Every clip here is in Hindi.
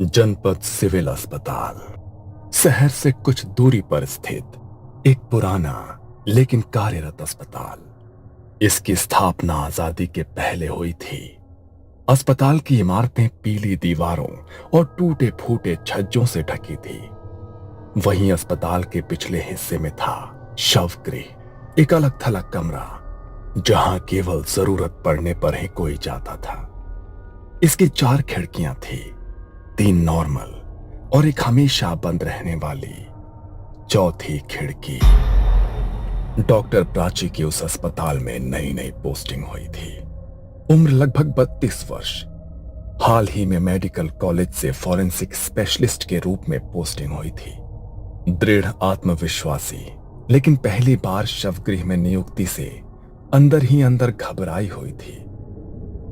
जनपद सिविल अस्पताल शहर से कुछ दूरी पर स्थित एक पुराना लेकिन कार्यरत अस्पताल। इसकी स्थापना आजादी के पहले हुई थी। अस्पताल की इमारतें पीली दीवारों और टूटे फूटे छज्जों से ढकी थी। वहीं अस्पताल के पिछले हिस्से में था शवगृह, एक अलग थलग कमरा जहां केवल जरूरत पड़ने पर ही कोई जाता था। इसकी 4 खिड़कियां थी, 3 नॉर्मल और एक हमेशा बंद रहने वाली चौथी खिड़की। डॉक्टर प्राची की उस अस्पताल में नई नई पोस्टिंग हुई थी। उम्र लगभग 32 वर्ष। हाल ही में मेडिकल कॉलेज से फॉरेंसिक स्पेशलिस्ट के रूप में पोस्टिंग हुई थी। दृढ़ आत्मविश्वासी लेकिन पहली बार शवगृह में नियुक्ति से अंदर ही अंदर घबराई हुई थी।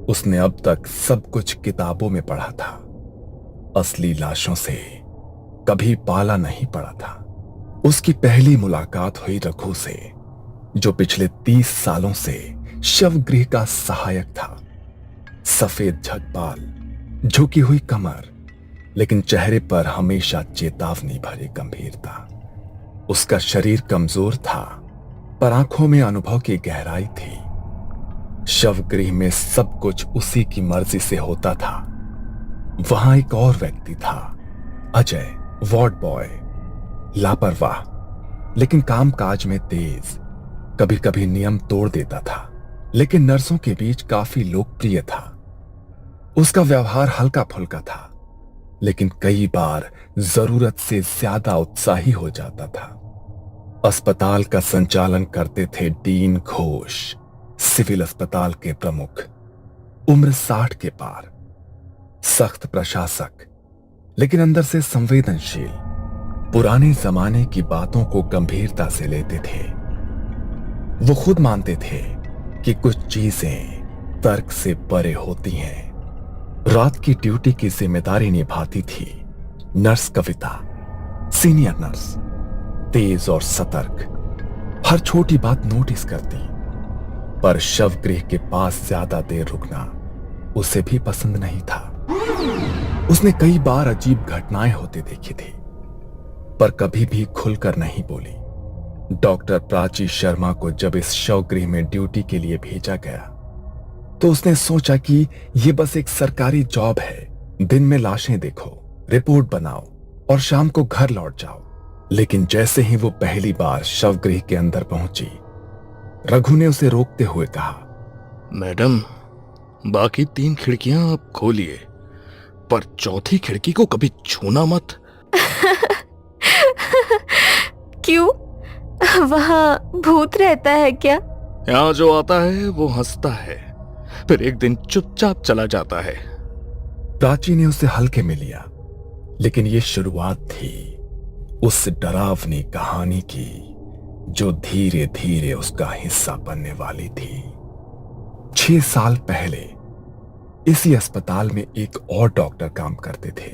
उसने अब तक सब कुछ किताबों में पढ़ा था, असली लाशों से कभी पाला नहीं पड़ा था। उसकी पहली मुलाकात हुई रघु से, जो पिछले 30 सालों से शवगृह का सहायक था। सफेद झकबाल, झुकी हुई कमर, लेकिन चेहरे पर हमेशा चेतावनी भरी गंभीरता। उसका शरीर कमजोर था, पर आंखों में अनुभव की गहराई थी। शवगृह में सब कुछ उसी की मर्जी से होता था। वहां एक और व्यक्ति था, अजय, वार्ड बॉय, लापरवाह लेकिन कामकाज में तेज। कभी कभी नियम तोड़ देता था, लेकिन नर्सों के बीच काफी लोकप्रिय था। उसका व्यवहार हल्का फुल्का था, लेकिन कई बार जरूरत से ज्यादा उत्साही हो जाता था। अस्पताल का संचालन करते थे डीन घोष, सिविल अस्पताल के प्रमुख, उम्र 60 के पार। सख्त प्रशासक लेकिन अंदर से संवेदनशील, पुराने जमाने की बातों को गंभीरता से लेते थे। वो खुद मानते थे कि कुछ चीजें तर्क से परे होती हैं। रात की ड्यूटी की जिम्मेदारी निभाती थी नर्स कविता, सीनियर नर्स, तेज और सतर्क, हर छोटी बात नोटिस करती। पर शवगृह के पास ज्यादा देर रुकना उसे भी पसंद नहीं था। उसने कई बार अजीब घटनाएं होते देखी थी, पर कभी भी खुलकर नहीं बोली। डॉक्टर प्राची शर्मा को जब इस शवगृह में ड्यूटी के लिए भेजा गया, तो उसने सोचा कि यह बस एक सरकारी जॉब है। दिन में लाशें देखो, रिपोर्ट बनाओ और शाम को घर लौट जाओ। लेकिन जैसे ही वो पहली बार शवगृह के अंदर पहुंची, रघु ने उसे रोकते हुए कहा, मैडम, बाकी 3 खिड़कियां आप खोलिए, पर चौथी खिड़की को कभी छूना मत। क्यों? वहां भूत रहता है क्या? यहां जो आता है वो हंसता है, फिर एक दिन चुपचाप चला जाता है। प्राची ने उसे हल्के में लिया, लेकिन ये शुरुआत थी उस डरावनी कहानी की जो धीरे धीरे उसका हिस्सा बनने वाली थी। 6 साल पहले इसी अस्पताल में एक और डॉक्टर काम करते थे,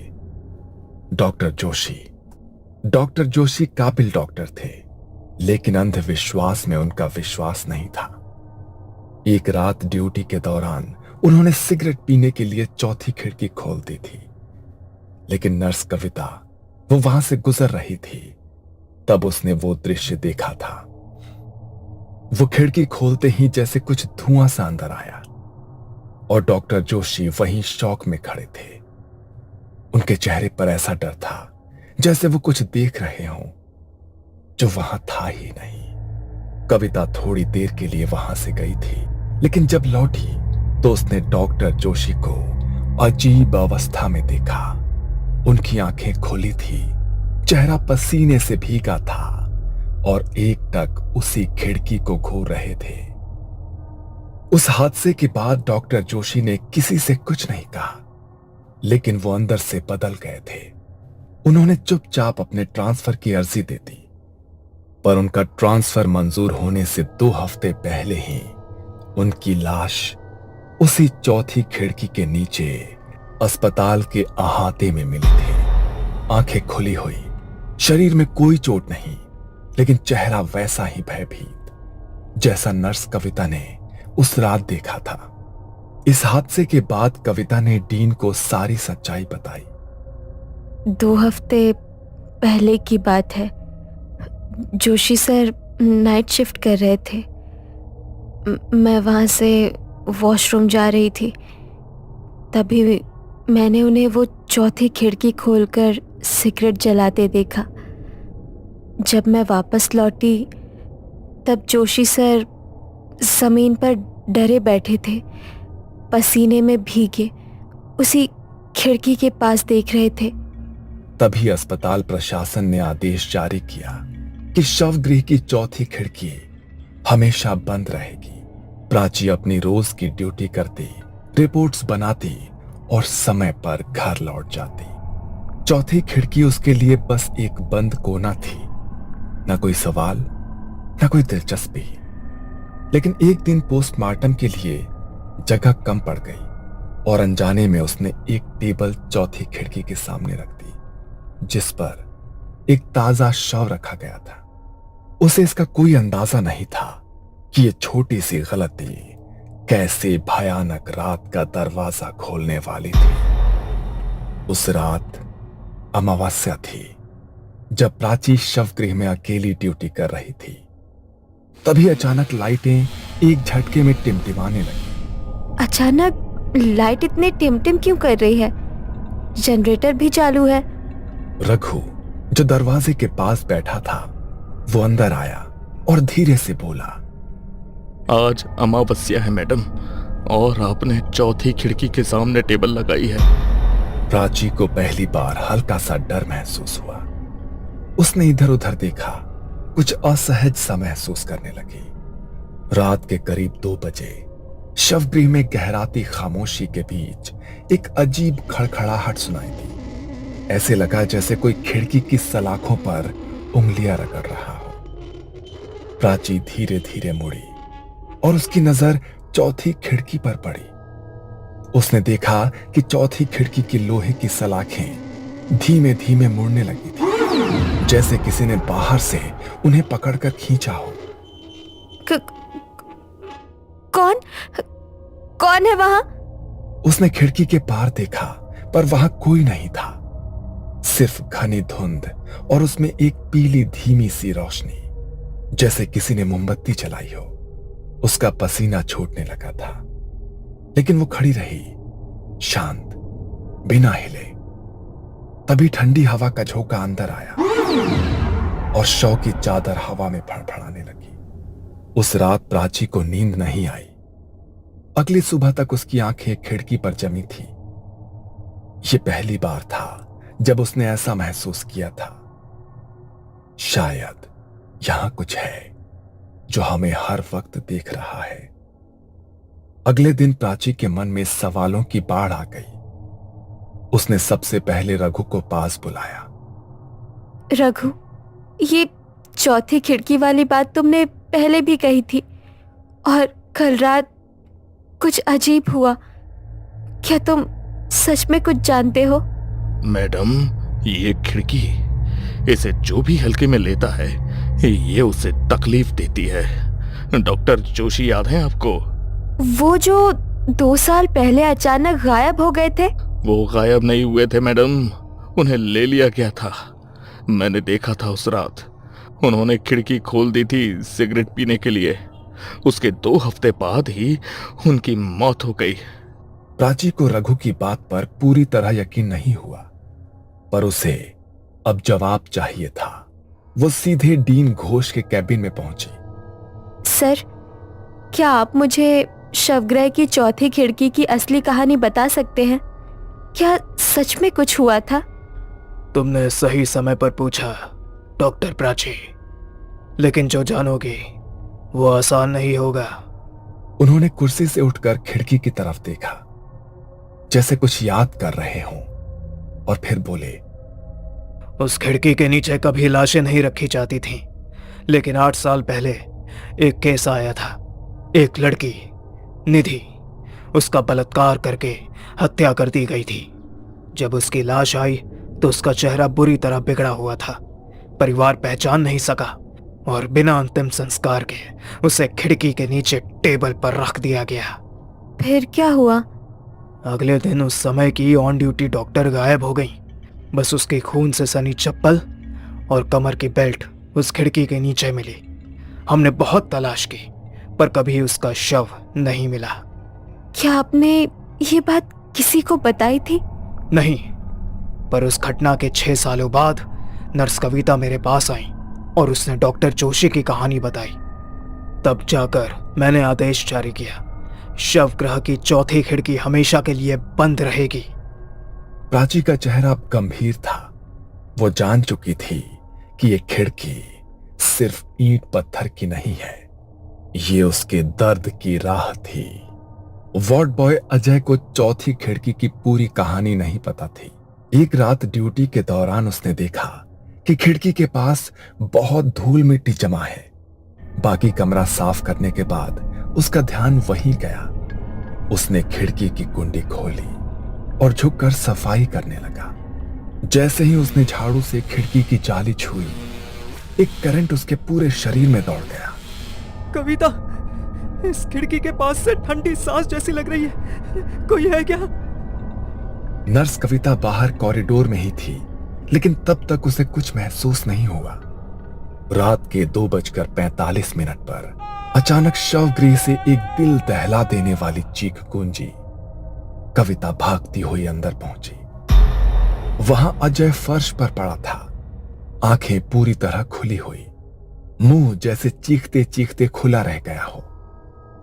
डॉक्टर जोशी। डॉक्टर जोशी काबिल डॉक्टर थे, लेकिन अंधविश्वास में उनका विश्वास नहीं था। एक रात ड्यूटी के दौरान उन्होंने सिगरेट पीने के लिए चौथी खिड़की खोल दी थी, लेकिन नर्स कविता वो वहां से गुजर रही थी। तब उसने वो दृश्य देखा था। वो खिड़की खोलते ही जैसे कुछ धुआं सा अंदर आया और डॉक्टर जोशी वहीं शौक में खड़े थे। उनके चेहरे पर ऐसा डर था जैसे वो कुछ देख रहे हों जो वहां था ही नहीं। कविता थोड़ी देर के लिए वहां से गई थी, लेकिन जब लौटी तो उसने डॉक्टर जोशी को अजीब अवस्था में देखा। उनकी आंखें खुली थी, चेहरा पसीने से भीगा था और एकटक उसी खिड़की को घूर रहे थे। उस हादसे के बाद डॉक्टर जोशी ने किसी से कुछ नहीं कहा, लेकिन वो अंदर से बदल गए थे। उन्होंने चुपचाप अपने ट्रांसफर की अर्जी दे दी, पर उनका ट्रांसफर मंजूर होने से 2 हफ्ते पहले ही उनकी लाश उसी चौथी खिड़की के नीचे अस्पताल के अहाते में मिली थी। आंखें खुली हुई, शरीर में कोई चोट नहीं, लेकिन चेहरा वैसा ही भयभीत जैसा नर्स कविता ने उस रात देखा था। इस हादसे के बाद कविता ने डीन को सारी सच्चाई बताई। 2 हफ्ते पहले की बात है। जोशी सर नाइट शिफ्ट कर रहे थे। मैं वहाँ से वॉशरूम जा रही थी, तभी मैंने उन्हें वो चौथी खिड़की खोलकर सिगरेट जलाते देखा। जब मैं वापस लौटी तब जोशी सर ज़मीन पर डरे बैठे थे, पसीने में भीगे, उसी खिड़की के पास देख रहे थे। तभी अस्पताल प्रशासन ने आदेश जारी किया कि शवगृह की चौथी खिड़की हमेशा बंद रहेगी। प्राची अपनी रोज की ड्यूटी करती, रिपोर्ट्स बनाती और समय पर घर लौट जाती। चौथी खिड़की उसके लिए बस एक बंद कोना थी, न कोई सवाल, न कोई दिलचस्पी। लेकिन एक दिन पोस्टमार्टम के लिए जगह कम पड़ गई और अनजाने में उसने एक टेबल चौथी खिड़की के सामने रख दी, जिस पर एक ताजा शव रखा गया था। उसे इसका कोई अंदाजा नहीं था कि यह छोटी सी गलती कैसे भयानक रात का दरवाजा खोलने वाली थी। उस रात अमावस्या थी, जब प्राची शवगृह में अकेली ड्यूटी कर रही थी। तभी अचानक लाइटें एक झटके में टिमटिमाने लगी। अचानक लाइट इतने टिमटिम क्यों कर रही है? जनरेटर भी चालू है। रघु, जो दरवाजे के पास बैठा था, वो अंदर आया और धीरे से बोला, आज अमावस्या है मैडम, और आपने चौथी खिड़की के सामने टेबल लगाई है। प्राची को पहली बार हल्का सा डर महसूस हुआ। उसने इधर उधर देखा, कुछ असहज सा महसूस करने लगी। रात के करीब 2 बजे शवगृह में गहराती खामोशी के बीच एक अजीब खड़खड़ाहट सुनाई दी। ऐसे लगा जैसे कोई खिड़की की सलाखों पर उंगलियां रगड़ रहा हो। प्राची धीरे धीरे मुड़ी और उसकी नजर चौथी खिड़की पर पड़ी। उसने देखा कि चौथी खिड़की की लोहे की सलाखें धीमे धीमे मुड़ने लगी थी, जैसे किसी ने बाहर से उन्हें पकड़कर खींचा हो। कौन कौन है वहां? उसने खिड़की के पार देखा, पर वहां कोई नहीं था, सिर्फ घनी धुंध और उसमें एक पीली धीमी सी रोशनी, जैसे किसी ने मोमबत्ती जलाई हो। उसका पसीना छूटने लगा था, लेकिन वो खड़ी रही, शांत, बिना हिले। तभी ठंडी हवा का झोंका अंदर आया और शव की चादर हवा में फड़फड़ाने लगी। उस रात प्राची को नींद नहीं आई। अगली सुबह तक उसकी आंखें खिड़की पर जमी थी। यह पहली बार था जब उसने ऐसा महसूस किया था, शायद यहां कुछ है जो हमें हर वक्त देख रहा है। अगले दिन प्राची के मन में सवालों की बाढ़ आ गई। उसने सबसे पहले रघु को पास बुलाया। रघु, ये चौथी खिड़की वाली बात तुमने पहले भी कही थी, और कल रात कुछ अजीब हुआ। क्या तुम सच में कुछ जानते हो? मैडम, ये खिड़की, इसे जो भी हल्के में लेता है, ये उसे तकलीफ देती है। डॉक्टर जोशी याद है आपको? वो जो 2 साल पहले अचानक गायब हो गए थे? वो गायब नहीं हुए थे मैडम, उन्हें ले लिया गया था। मैंने देखा था उस रात। उन्होंने खिड़की खोल दी थी सिगरेट पीने के लिए। उसके 2 हफ्ते बाद ही उनकी मौत हो गई। प्राची को रघु की बात पर पूरी तरह यकीन नहीं हुआ, पर उसे अब जवाब चाहिए था। वो सीधे डीन घोष के कैबिन में पहुंची। सर, क्या आप मुझे शवगृह की चौथी खिड़की की असली कहानी बता सकते हैं? क्या सच में कुछ हुआ था? तुमने सही समय पर पूछा डॉक्टर प्राची, लेकिन जो जानोगे वो आसान नहीं होगा। उन्होंने कुर्सी से उठकर खिड़की की तरफ देखा, जैसे कुछ याद कर रहे हों, और फिर बोले, उस खिड़की के नीचे कभी लाशें नहीं रखी जाती थीं, लेकिन 8 साल पहले एक केस आया था। एक लड़की निधि, उसका बलात्कार करके हत्या कर दी गई थी। जब उसकी लाश आई तो उसका चेहरा बुरी तरह बिगड़ा हुआ था। परिवार पहचान नहीं सका और बिना अंतिम संस्कार के उसे खिड़की के नीचे टेबल पर रख दिया गया। फिर क्या हुआ? अगले दिन उस समय की ऑन ड्यूटी डॉक्टर गायब हो गई। बस उसके खून से सनी चप्पल और कमर की बेल्ट उस खिड़की के नीचे मिली। हमने बहुत तलाश की पर कभी उसका शव नहीं मिला। क्या आपने ये बात किसी को बताई थी? नहीं, पर उस घटना के 6 सालों बाद नर्स कविता मेरे पास आई और उसने डॉक्टर जोशी की कहानी बताई। तब जाकर मैंने आदेश जारी किया, शव गृह की चौथी खिड़की हमेशा के लिए बंद रहेगी। प्राची का चेहरा अब गंभीर था। वो जान चुकी थी कि ये खिड़की सिर्फ ईंट पत्थर की नहीं है, ये उसके दर्द की राह थी। वार्ड बॉय अजय को चौथी खिड़की की पूरी कहानी नहीं पता थी। एक रात ड्यूटी के दौरान उसने देखा कि खिड़की के पास बहुत धूल मिट्टी जमा है। बाकी कमरा साफ करने के बाद उसका ध्यान वहीं गया। उसने खिड़की की कुंडी खोली और झुककर सफाई करने लगा। जैसे ही उसने झाड़ू से खिड़की की जाली छुई, एक करंट उसके पूरे शरीर में दौड़ गया। कविता, इस खिड़की के पास से ठंडी सांस जैसी लग रही है, कोई है क्या? नर्स कविता बाहर कॉरिडोर में ही थी, लेकिन तब तक उसे कुछ महसूस नहीं हुआ। रात के 2:45 पर अचानक शवगृह से एक दिल दहला देने वाली चीख गूंजी। कविता भागती हुई अंदर पहुंची। वहां अजय फर्श पर पड़ा था, आंखें पूरी तरह खुली हुई, मुंह जैसे चीखते चीखते खुला रह गया हो,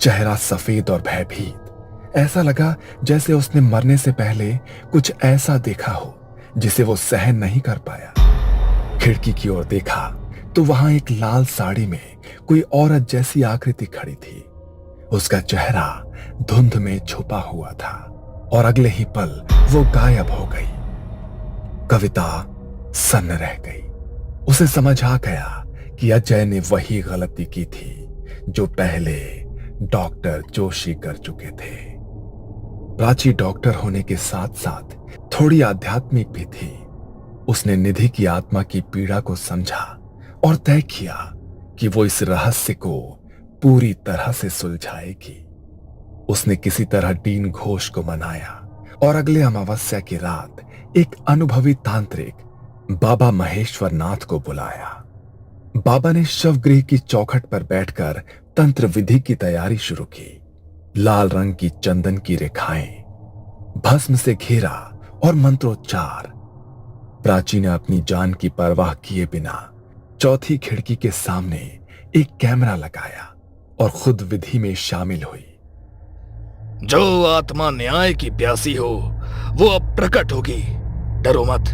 चेहरा सफेद और भयभीत। ऐसा लगा जैसे उसने मरने से पहले कुछ ऐसा देखा हो जिसे वो सहन नहीं कर पाया। खिड़की की ओर देखा तो वहां एक लाल साड़ी में कोई औरत जैसी आकृति खड़ी थी। उसका चेहरा धुंध में छुपा हुआ था और अगले ही पल वो गायब हो गई। कविता सन्न रह गई। उसे समझ आ गया कि अजय ने वही गलती की थी जो पहले डॉक्टर जोशी कर चुके थे। प्राची डॉक्टर होने के साथ साथ थोड़ी आध्यात्मिक भी थी। उसने निधि की आत्मा की पीड़ा को समझा और तय किया कि वो इस रहस्य को पूरी तरह से सुलझाएगी। उसने किसी तरह डीन घोष को मनाया और अगले अमावस्या की रात एक अनुभवी तांत्रिक बाबा महेश्वर नाथ को बुलाया। बाबा ने शवगृह की चौखट पर बैठकर तंत्र विधि की तैयारी शुरू की। लाल रंग की चंदन की रेखाएं, भस्म से घेरा और मंत्रोच्चार। प्राची ने अपनी जान की परवाह किए बिना चौथी खिड़की के सामने एक कैमरा लगाया और खुद विधि में शामिल हुई। जो आत्मा न्याय की प्यासी हो वो अब प्रकट होगी। डरो मत,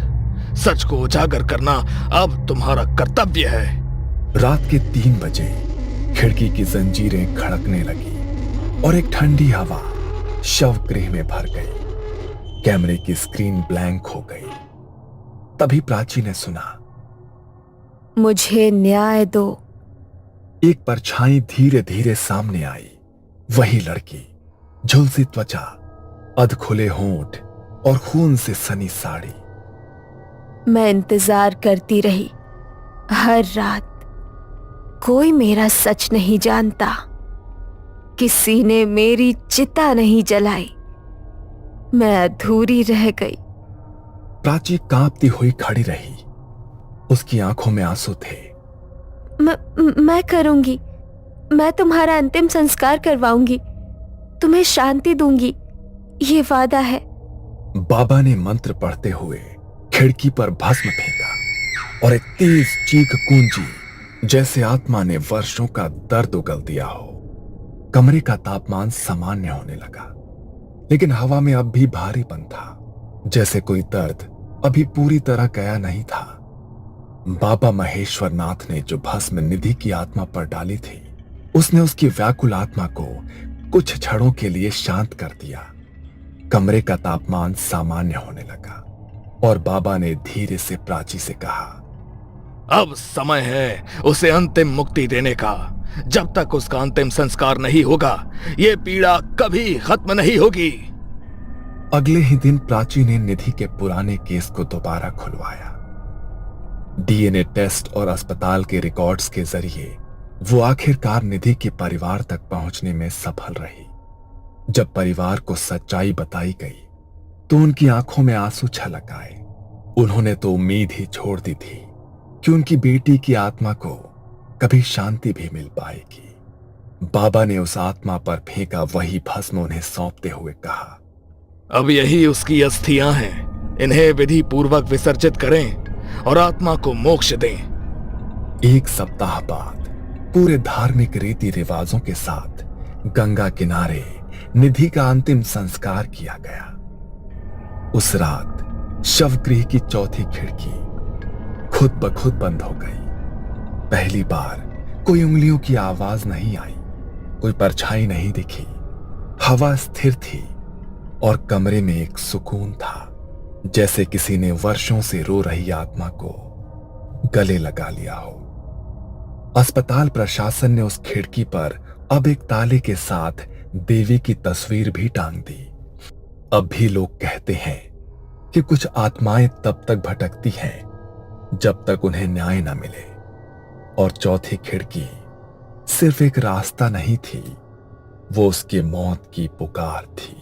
सच को उजागर करना अब तुम्हारा कर्तव्य है। रात के 3 बजे खिड़की की जंजीरें खड़कने लगी और एक ठंडी हवा शवगृह में भर गई। कैमरे की स्क्रीन ब्लैंक हो गई। तभी प्राची ने सुना, मुझे न्याय दो। एक परछाई धीरे धीरे सामने आई। वही लड़की, झुलसी त्वचा, अधखुले होंठ और खून से सनी साड़ी। मैं इंतजार करती रही हर रात। कोई मेरा सच नहीं जानता। किसी ने मेरी चिता नहीं जलाई। मैं अधूरी रह गई। प्राची कांपती हुई खड़ी रही। उसकी आंखों में आंसू थे। मैं करूंगी। मैं तुम्हारा अंतिम संस्कार करवाऊंगी। तुम्हें शांति दूंगी, ये वादा है। बाबा ने मंत्र पढ़ते हुए खिड़की पर भस्म फेंका और एक तेज चीख गूंजी जैसे आत्मा ने वर्षों का दर्द उगल दिया हो। कमरे का तापमान सामान्य होने लगा, लेकिन हवा में अब भी भारीपन था, जैसे कोई दर्द अभी पूरी तरह गया नहीं था। बाबा महेश्वर नाथ ने जो भस्म निधि की आत्मा पर डाली थी, उसने उसकी व्याकुल आत्मा को कुछ क्षणों के लिए शांत कर दिया। कमरे का तापमान सामान्य होने लगा और बाबा ने धीरे से प्राची से कहा, अब समय है उसे अंतिम मुक्ति देने का। जब तक उसका अंतिम संस्कार नहीं होगा ये पीड़ा कभी खत्म नहीं होगी। अगले ही दिन प्राची ने निधि के पुराने केस को दोबारा खुलवाया। डीएनए टेस्ट और अस्पताल के रिकॉर्ड्स के जरिए वो आखिरकार निधि के परिवार तक पहुंचने में सफल रही। जब परिवार को सच्चाई बताई गई तो उनकी आंखों में आंसू छलक आए। उन्होंने तो उम्मीद ही छोड़ दी थी कि उनकी बेटी की आत्मा को कभी शांति भी मिल पाएगी। बाबा ने उस आत्मा पर फेंका वही भस्म उन्हें सौंपते हुए कहा, अब यही उसकी अस्थियां हैं, इन्हें विधि पूर्वक विसर्जित करें और आत्मा को मोक्ष दें। एक सप्ताह बाद पूरे धार्मिक रीति रिवाजों के साथ गंगा किनारे निधि का अंतिम संस्कार किया गया। उस रात शवगृह की चौथी खिड़की खुद ब खुद बंद हो गई। पहली बार कोई उंगलियों की आवाज नहीं आई, कोई परछाई नहीं दिखी। हवा स्थिर थी और कमरे में एक सुकून था, जैसे किसी ने वर्षों से रो रही आत्मा को गले लगा लिया हो। अस्पताल प्रशासन ने उस खिड़की पर अब एक ताले के साथ देवी की तस्वीर भी टांग दी। अब भी लोग कहते हैं कि कुछ आत्माएं तब तक भटकती हैं जब तक उन्हें न्याय न मिले, और चौथी खिड़की सिर्फ एक रास्ता नहीं थी, वो उसकी मौत की पुकार थी।